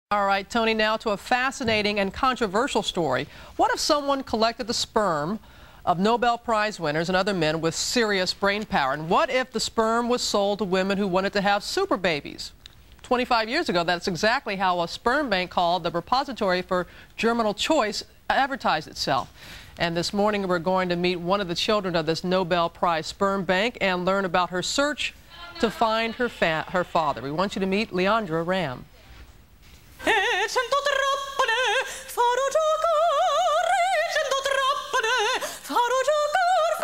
All right, Tony, now to a fascinating and controversial story. What if someone collected the sperm of Nobel Prize winners and other men with serious brain power? And what if the sperm was sold to women who wanted to have super babies? 25 years ago, that's exactly how a sperm bank called the Repository for Germinal Choice advertised itself. And this morning, we're going to meet one of the children of this Nobel Prize sperm bank and learn about her search to find her father. We want you to meet Leandra Ramm.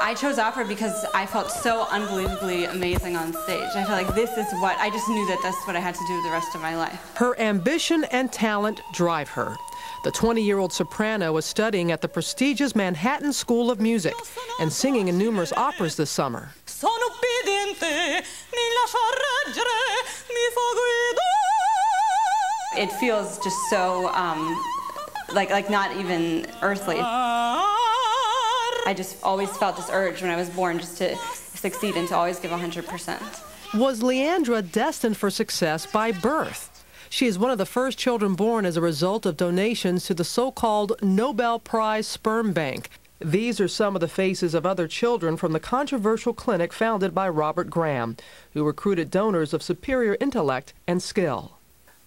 I chose opera because I felt so unbelievably amazing on stage. I felt like this is what, I just knew that that's what I had to do the rest of my life. Her ambition and talent drive her. The 20-year-old soprano was studying at the prestigious Manhattan School of Music and singing in numerous operas this summer. It feels just so, like not even earthly. I just always felt this urge when I was born just to succeed and to always give 100%. Was Leandra destined for success by birth? She is one of the first children born as a result of donations to the so-called Nobel Prize Sperm Bank. These are some of the faces of other children from the controversial clinic founded by Robert Graham, who recruited donors of superior intellect and skill.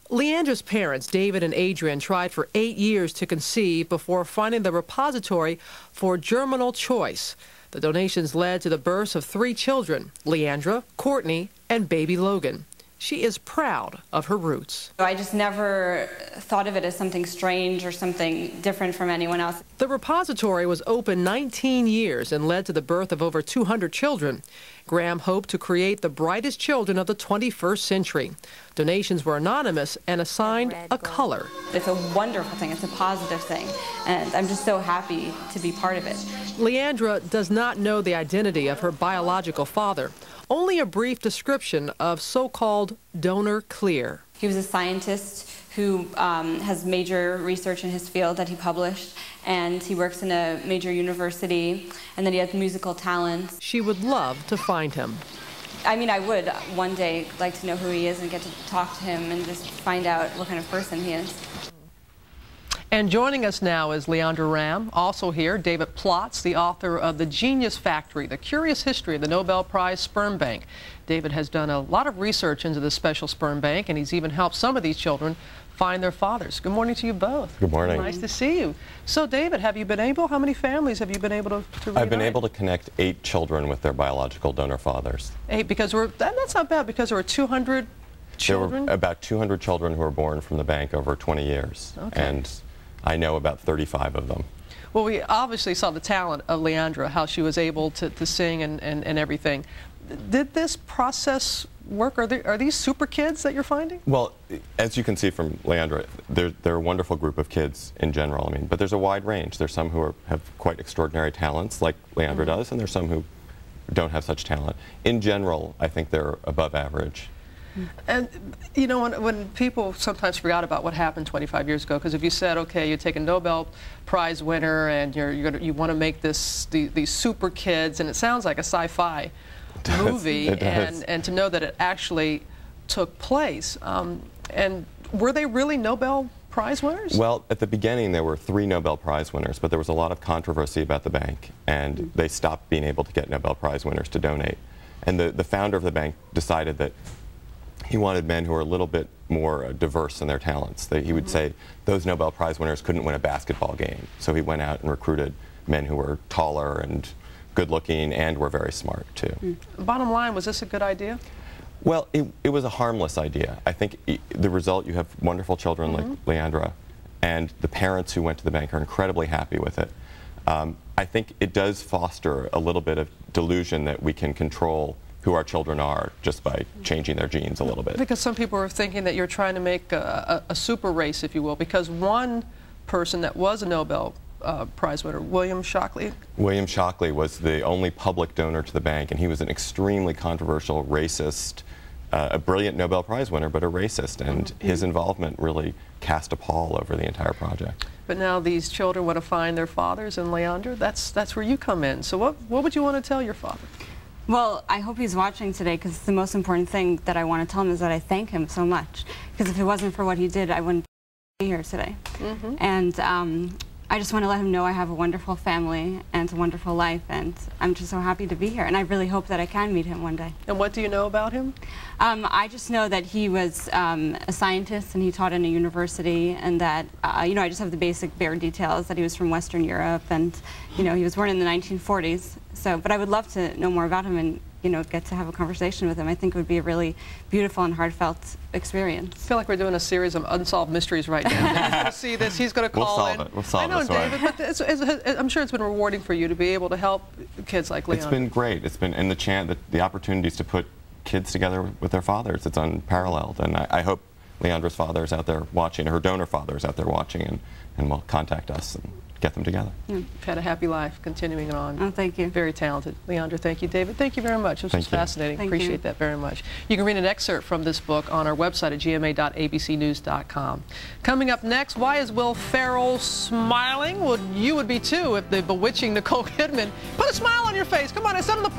Leandra's parents, David and Adrian, tried for 8 years to conceive before finding the Repository for Germinal Choice. The donations led to the births of 3 children, Leandra, Courtney, and baby Logan. She is proud of her roots. I just never thought of it as something strange or something different from anyone else. The repository was open 19 years and led to the birth of over 200 children. Graham hoped to create the brightest children of the 21st century. Donations were anonymous and assigned a color. It's a wonderful thing. It's a positive thing. And I'm just so happy to be part of it. Leandra does not know the identity of her biological father. Only a brief description of so-called donor clear. He was a scientist who has major research in his field that he published, and he works in a major university, and then he has musical talents. She would love to find him. I mean, I would one day like to know who he is and get to talk to him and just find out what kind of person he is. And joining us now is Leandra Ramm. Also here, David Plotz, the author of The Genius Factory, The Curious History of the Nobel Prize Sperm Bank. David has done a lot of research into the special sperm bank, and he's even helped some of these children find their fathers. Good morning to you both. Good morning. Nice to see you. So, David, how many families have you been able to reunite? I've been able to connect 8 children with their biological donor fathers. 8, because that's not bad, because there were 200 children? There were about 200 children who were born from the bank over 20 years. Okay. And I know about 35 of them. Well, we obviously saw the talent of Leandra, how she was able to sing and everything. Did this process work? Are these super kids that you're finding? Well, as you can see from Leandra, they're a wonderful group of kids in general. I mean, but there's a wide range. There's some who have quite extraordinary talents, like Leandra does, and there's some who don't have such talent. In general, I think they're above average. And, you know, when people sometimes forgot about what happened 25 years ago, because if you said, okay, you take a Nobel Prize winner and you want to make these super kids, and it sounds like a sci-fi movie, and to know that it actually took place. And were they really Nobel Prize winners? Well, at the beginning there were 3 Nobel Prize winners, but there was a lot of controversy about the bank, and they stopped being able to get Nobel Prize winners to donate. And the founder of the bank decided that he wanted men who were a little bit more diverse in their talents. He would say those Nobel Prize winners couldn't win a basketball game. So he went out and recruited men who were taller and good-looking and were very smart, too. Bottom line, was this a good idea? Well, it was a harmless idea. I think the result, you have wonderful children like Leandra, and the parents who went to the bank are incredibly happy with it. I think it does foster a little bit of delusion that we can control who our children are just by changing their genes a little bit. Because some people are thinking that you're trying to make a super race, if you will, because one person that was a Nobel Prize winner, William Shockley. William Shockley was the only public donor to the bank, and he was an extremely controversial racist, a brilliant Nobel Prize winner, but a racist, and his involvement really cast a pall over the entire project. But now these children want to find their fathers, and Leandra, that's where you come in. So what would you want to tell your father? Well, I hope he's watching today, because the most important thing that I want to tell him is that I thank him so much. Because if it wasn't for what he did, I wouldn't here today. And I just want to let him know I have a wonderful family and a wonderful life, and I'm just so happy to be here, and I really hope that I can meet him one day. And what do you know about him? I just know that he was a scientist and he taught in a university, and that, you know, I just have the basic bare details that he was from Western Europe, and, you know, he was born in the 1940s. So, but I would love to know more about him and, you know, get to have a conversation with him. I think it would be a really beautiful and heartfelt experience. I feel like we're doing a series of unsolved mysteries right now. He's going to see this. He's going to call in. We'll solve it. I know, David, but I'm sure it's been rewarding for you to be able to help kids like Leandra. It's been great. It's been, and the opportunities to put kids together with their fathers, it's unparalleled. And I hope Leandra's father is out there watching, her donor father is out there watching, and will contact us and get them together. You've had a happy life, continuing on. Oh, thank you. Very talented. Leandra, thank you. David, thank you very much. This was fascinating. Appreciate that very much. You can read an excerpt from this book on our website at gma.abcnews.com. Coming up next, why is Will Ferrell smiling? Well, you would be too if the bewitching Nicole Kidman put a smile on your face. Come on, I said on the